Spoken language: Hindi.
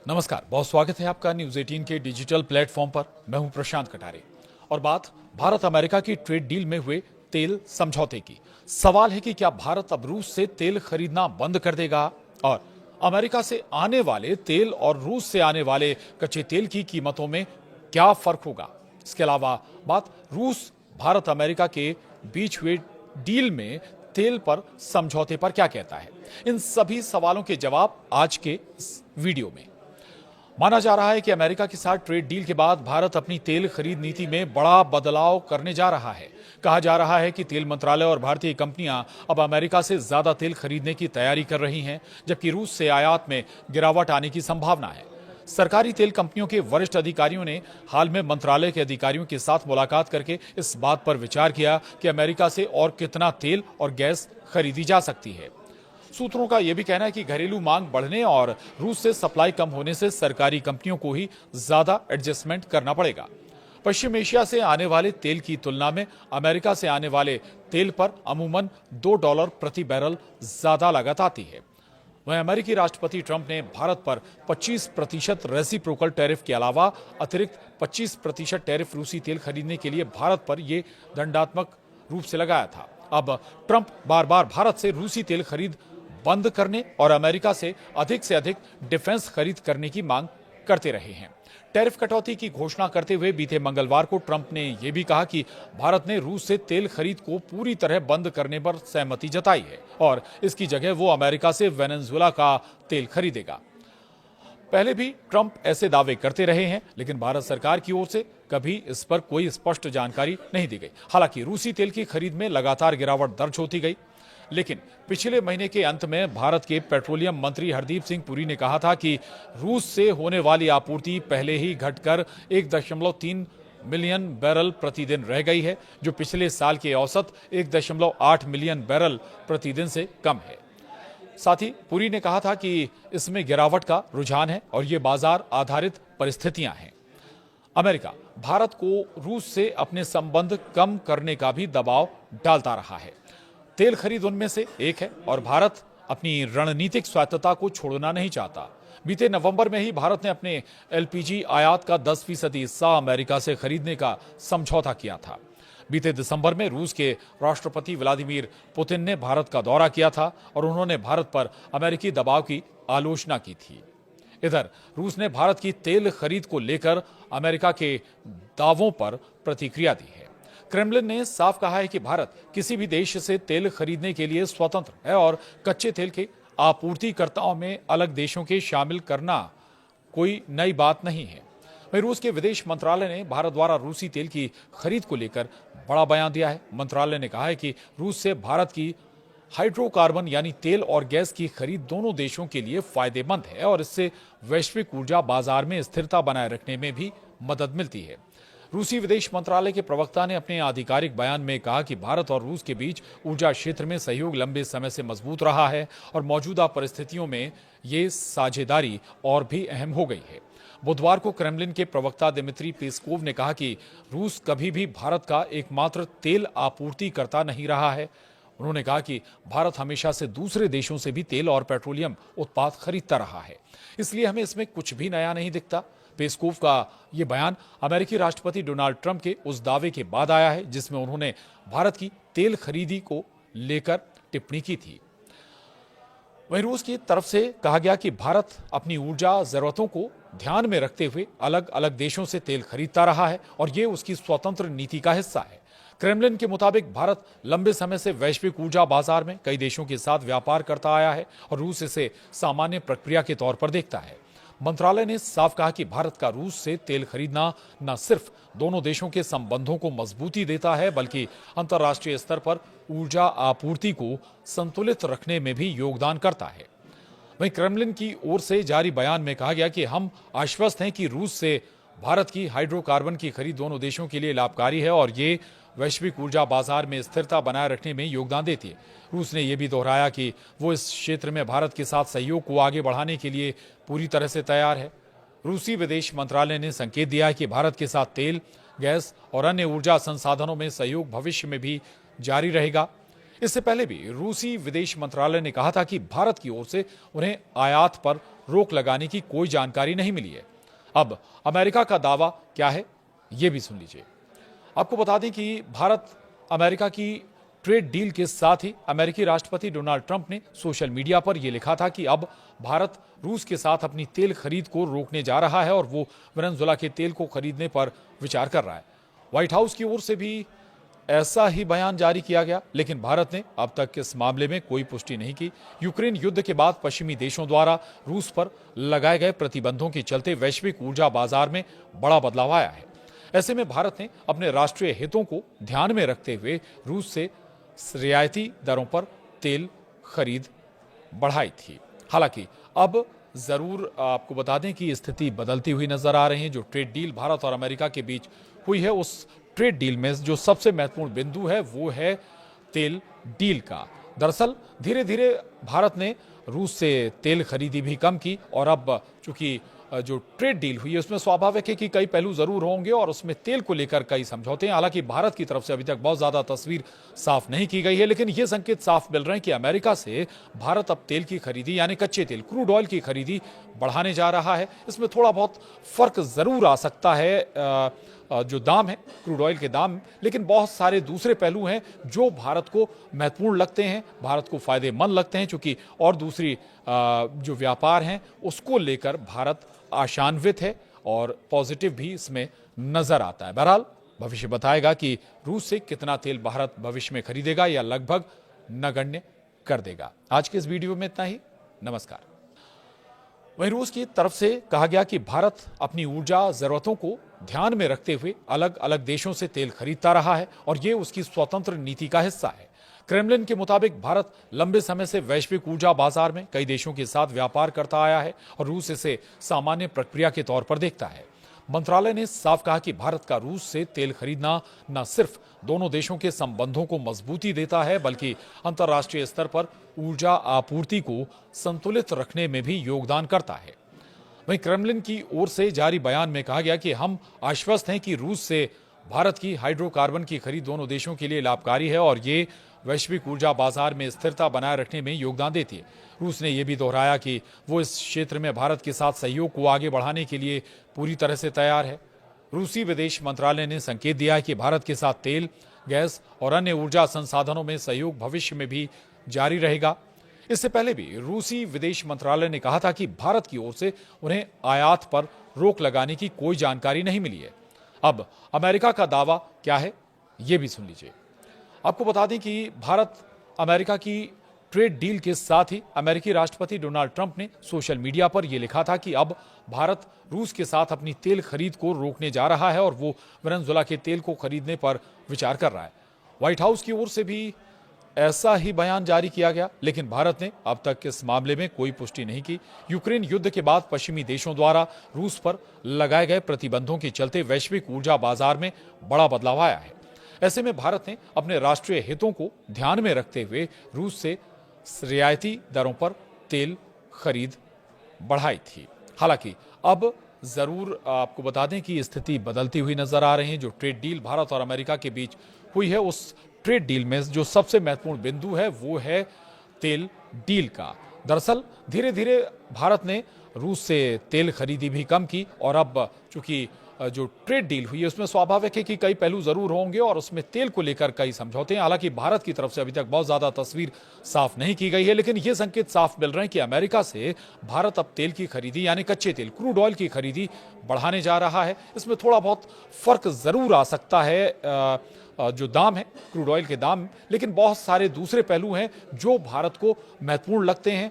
नमस्कार, बहुत स्वागत है आपका न्यूज 18 के डिजिटल प्लेटफॉर्म पर। मैं हूं प्रशांत कटारे और बात भारत अमेरिका की ट्रेड डील में हुए तेल समझौते की। सवाल है कि क्या भारत अब रूस से तेल खरीदना बंद कर देगा और अमेरिका से आने वाले तेल और रूस से आने वाले कच्चे तेल की कीमतों में क्या फर्क होगा। इसके अलावा बात रूस भारत अमेरिका के बीच हुए डील में तेल पर समझौते पर क्या कहता है। इन सभी सवालों के जवाब आज के इस वीडियो में। माना जा रहा है कि अमेरिका के साथ ट्रेड डील के बाद भारत अपनी तेल खरीद नीति में बड़ा बदलाव करने जा रहा है। कहा जा रहा है कि तेल मंत्रालय और भारतीय कंपनियां अब अमेरिका से ज्यादा तेल खरीदने की तैयारी कर रही हैं, जबकि रूस से आयात में गिरावट आने की संभावना है। सरकारी तेल कंपनियों के वरिष्ठ अधिकारियों ने हाल में मंत्रालय के अधिकारियों के साथ मुलाकात करके इस बात पर विचार किया कि अमेरिका से और कितना तेल और गैस खरीदी जा सकती है। सूत्रों का यह भी कहना है कि घरेलू मांग बढ़ने और रूस से सप्लाई कम होने से सरकारी कंपनियों को ही ज्यादा एडजस्टमेंट करना पड़ेगा। पश्चिम एशिया से आने वाले तेल की तुलना में अमेरिका से आने वाले तेल पर अमूमन $2 प्रति बैरल ज्यादा लागत आती है। वहीं अमेरिकी राष्ट्रपति ट्रंप ने भारत पर 25% रेसिप्रोकल टैरिफ के अलावा अतिरिक्त 25% टैरिफ रूसी तेल खरीदने के लिए भारत पर यह दंडात्मक रूप से लगाया था। अब ट्रंप बार बार भारत से रूसी तेल खरीद बंद करने और अमेरिका से अधिक डिफेंस खरीद करने की मांग करते रहे हैं। टैरिफ कटौती की घोषणा करते हुए बीते मंगलवार को ट्रंप ने यह भी कहा कि भारत ने रूस से तेल खरीद को पूरी तरह बंद करने पर सहमति जताई है और इसकी जगह वो अमेरिका से वेनेजुएला का तेल खरीदेगा। पहले भी ट्रंप ऐसे दावे करते रहे हैं, लेकिन भारत सरकार की ओर से कभी इस पर कोई स्पष्ट जानकारी नहीं दी गई। हालांकि रूसी तेल की खरीद में लगातार गिरावट दर्ज होती गई, लेकिन पिछले महीने के अंत में भारत के पेट्रोलियम मंत्री हरदीप सिंह पुरी ने कहा था कि रूस से होने वाली आपूर्ति पहले ही घटकर 1.3 मिलियन बैरल प्रतिदिन रह गई है, जो पिछले साल के औसत 1.8 मिलियन बैरल प्रतिदिन से कम है। साथ ही पुरी ने कहा था कि इसमें गिरावट का रुझान है और ये बाजार आधारित परिस्थितियां हैं। अमेरिका भारत को रूस से अपने संबंध कम करने का भी दबाव डालता रहा है। तेल खरीद उनमें से एक है और भारत अपनी रणनीतिक स्वायत्तता को छोड़ना नहीं चाहता। बीते नवंबर में ही भारत ने अपने एलपीजी आयात का 10% हिस्सा अमेरिका से खरीदने का समझौता किया था। बीते दिसंबर में रूस के राष्ट्रपति व्लादिमीर पुतिन ने भारत का दौरा किया था और उन्होंने भारत पर अमेरिकी दबाव की आलोचना की थी। इधर रूस ने भारत की तेल खरीद को लेकर अमेरिका के दावों पर प्रतिक्रिया दी है। क्रेमलिन ने साफ कहा है कि भारत किसी भी देश से तेल खरीदने के लिए स्वतंत्र है और कच्चे तेल के आपूर्तिकर्ताओं में अलग देशों के शामिल करना कोई नई बात नहीं है। वहीं रूस के विदेश मंत्रालय ने भारत द्वारा रूसी तेल की खरीद को लेकर बड़ा बयान दिया है। मंत्रालय ने कहा है कि रूस से भारत की हाइड्रोकार्बन यानी तेल और गैस की खरीद दोनों देशों के लिए फायदेमंद है और इससे वैश्विक ऊर्जा बाजार में स्थिरता बनाए रखने में भी मदद मिलती है। रूसी विदेश मंत्रालय के प्रवक्ता ने अपने आधिकारिक बयान में कहा कि भारत और रूस के बीच ऊर्जा क्षेत्र में सहयोग लंबे समय से मजबूत रहा है और मौजूदा परिस्थितियों में ये साझेदारी और भी अहम हो गई है। बुधवार को क्रेमलिन के प्रवक्ता दिमित्री पेस्कोव ने कहा कि रूस कभी भी भारत का एकमात्र तेल आपूर्तिकर्ता नहीं रहा है। उन्होंने कहा कि भारत हमेशा से दूसरे देशों से भी तेल और पेट्रोलियम उत्पाद खरीदता रहा है, इसलिए हमें इसमें कुछ भी नया नहीं दिखता। पेस्कोव का यह बयान अमेरिकी राष्ट्रपति डोनाल्ड ट्रंप के उस दावे के बाद आया है जिसमें उन्होंने भारत की तेल खरीदी को लेकर टिप्पणी की थी। वहीं रूस की तरफ से कहा गया कि भारत अपनी ऊर्जा जरूरतों को ध्यान में रखते हुए अलग अलग देशों से तेल खरीदता रहा है और यह उसकी स्वतंत्र नीति का हिस्सा है। क्रेमलिन के मुताबिक भारत लंबे समय से वैश्विक ऊर्जा बाजार में कई देशों के साथ व्यापार करता आया है और रूस इसे सामान्य प्रक्रिया के तौर पर देखता है। मंत्रालय ने साफ कहा कि भारत का रूस से तेल खरीदना न सिर्फ दोनों देशों के संबंधों को मजबूती देता है, बल्कि अंतर्राष्ट्रीय स्तर पर ऊर्जा आपूर्ति को संतुलित रखने में भी योगदान करता है। वहीं क्रेमलिन की ओर से जारी बयान में कहा गया कि हम आश्वस्त हैं कि रूस से भारत की हाइड्रोकार्बन की खरीद दोनों देशों के लिए लाभकारी है और ये वैश्विक ऊर्जा बाजार में स्थिरता बनाए रखने में योगदान देती है। रूस ने यह भी दोहराया कि वो इस क्षेत्र में भारत के साथ सहयोग को आगे बढ़ाने के लिए पूरी तरह से तैयार है। रूसी विदेश मंत्रालय ने संकेत दिया है कि भारत के साथ तेल, गैस और अन्य ऊर्जा संसाधनों में सहयोग भविष्य में भी जारी रहेगा। इससे पहले भी रूसी विदेश मंत्रालय ने कहा था कि भारत की ओर से उन्हें आयात पर रोक लगाने की कोई जानकारी नहीं मिली है। अब अमेरिका का दावा क्या है, ये भी सुन लीजिए। आपको बता दें कि भारत अमेरिका की ट्रेड डील के साथ ही अमेरिकी राष्ट्रपति डोनाल्ड ट्रंप ने सोशल मीडिया पर यह लिखा था कि अब भारत रूस के साथ अपनी तेल खरीद को रोकने जा रहा है और वो वेनेजुएला के तेल को खरीदने पर विचार कर रहा है। व्हाइट हाउस की ओर से भी ऐसा ही बयान जारी किया गया, लेकिन भारत ने अब तक इस मामले में कोई पुष्टि नहीं की। यूक्रेन युद्ध के बाद पश्चिमी देशों द्वारा रूस पर लगाए गए प्रतिबंधों के चलते वैश्विक ऊर्जा बाजार में बड़ा बदलाव आया है। ऐसे में भारत ने अपने राष्ट्रीय हितों को ध्यान में रखते हुए रूस से रियायती दरों पर तेल खरीद बढ़ाई थी। हालांकि अब जरूर आपको बता दें कि स्थिति बदलती हुई नजर आ रही है। जो ट्रेड डील भारत और अमेरिका के बीच हुई है, उस ट्रेड डील में जो सबसे महत्वपूर्ण बिंदु है वो है तेल डील का। दरअसल धीरे धीरे भारत ने रूस से तेल खरीदी भी कम की और अब चूंकि जो ट्रेड डील हुई है उसमें स्वाभाविक है कि कई पहलू जरूर होंगे और उसमें तेल को लेकर कई समझौते हैं। हालांकि भारत की तरफ से अभी तक बहुत ज्यादा तस्वीर साफ नहीं की गई है, लेकिन ये संकेत साफ मिल रहे हैं कि अमेरिका से भारत अब तेल की खरीदी यानी कच्चे तेल क्रूड ऑयल की खरीदी बढ़ाने जा रहा है। इसमें थोड़ा बहुत फर्क जरूर आ सकता है जो दाम है क्रूड ऑयल के दाम, लेकिन बहुत सारे दूसरे पहलू हैं जो भारत को महत्वपूर्ण लगते हैं, भारत को फायदेमंद लगते हैं, क्योंकि और दूसरी जो व्यापार हैं उसको लेकर भारत आशान्वित है और पॉजिटिव भी इसमें नजर आता है। बहरहाल भविष्य बताएगा कि रूस से कितना तेल भारत भविष्य में खरीदेगा या लगभग नगण्य कर देगा। आज के इस वीडियो में इतना ही। नमस्कार। वहीं रूस की तरफ से कहा गया कि भारत अपनी ऊर्जा जरूरतों को ध्यान में रखते हुए अलग अलग देशों से तेल खरीदता रहा है और ये उसकी स्वतंत्र नीति का हिस्सा है। क्रेमलिन के मुताबिक भारत लंबे समय से वैश्विक ऊर्जा बाजार में कई देशों के साथ व्यापार करता आया है और रूस इसे सामान्य प्रक्रिया के तौर पर देखता है। मंत्रालय ने साफ कहा कि भारत का रूस से तेल खरीदना न सिर्फ दोनों देशों के संबंधों को मजबूती देता है, बल्कि अंतर्राष्ट्रीय स्तर पर ऊर्जा आपूर्ति को संतुलित रखने में भी योगदान करता है। वहीं क्रेमलिन की ओर से जारी बयान में कहा गया कि हम आश्वस्त हैं कि रूस से भारत की हाइड्रोकार्बन की खरीद दोनों देशों के लिए लाभकारी है और ये वैश्विक ऊर्जा बाजार में स्थिरता बनाए रखने में योगदान देती है। रूस ने यह भी दोहराया कि वो इस क्षेत्र में भारत के साथ सहयोग को आगे बढ़ाने के लिए पूरी तरह से तैयार है। रूसी विदेश मंत्रालय ने संकेत दिया है कि भारत के साथ तेल, गैस और अन्य ऊर्जा संसाधनों में सहयोग भविष्य में भी जारी रहेगा। इससे पहले भी रूसी विदेश मंत्रालय ने कहा था कि भारत की ओर से उन्हें आयात पर रोक लगाने की कोई जानकारी नहीं मिली है। अब अमेरिका का दावा क्या है, ये भी सुन लीजिए। आपको बता दें कि भारत अमेरिका की ट्रेड डील के साथ ही अमेरिकी राष्ट्रपति डोनाल्ड ट्रंप ने सोशल मीडिया पर यह लिखा था कि अब भारत रूस के साथ अपनी तेल खरीद को रोकने जा रहा है और वो वेनेजुएला के तेल को खरीदने पर विचार कर रहा है। व्हाइट हाउस की ओर से भी ऐसा ही बयान जारी किया गया, लेकिन भारत ने अब तक इस मामले में कोई पुष्टि नहीं की। यूक्रेन युद्ध के बाद पश्चिमी देशों द्वारा रूस पर लगाए गए प्रतिबंधों के चलते वैश्विक ऊर्जा बाजार में बड़ा बदलाव आया है। ऐसे में भारत ने अपने राष्ट्रीय हितों को ध्यान में रखते हुए रूस से रियायती दरों पर तेल खरीद बढ़ाई थी। हालांकि अब जरूर आपको बता दें कि स्थिति बदलती हुई नजर आ रही है। जो ट्रेड डील भारत और अमेरिका के बीच हुई है, उस ट्रेड डील में जो सबसे महत्वपूर्ण बिंदु है वो है तेल डील का। दरअसल धीरे धीरे भारत ने रूस से तेल खरीदी भी कम की और अब चूंकि जो ट्रेड डील हुई है उसमें स्वाभाविक है कि कई पहलू जरूर होंगे और उसमें तेल को लेकर कई समझौते हैं। हालांकि भारत की तरफ से अभी तक बहुत ज्यादा तस्वीर साफ नहीं की गई है, लेकिन ये संकेत साफ मिल रहे हैं कि अमेरिका से भारत अब तेल की खरीदी यानी कच्चे तेल क्रूड ऑयल की खरीदी बढ़ाने जा रहा है। इसमें थोड़ा बहुत फर्क जरूर आ सकता है जो दाम है क्रूड ऑयल के दाम, लेकिन बहुत सारे दूसरे पहलू हैं जो भारत को महत्वपूर्ण लगते हैं,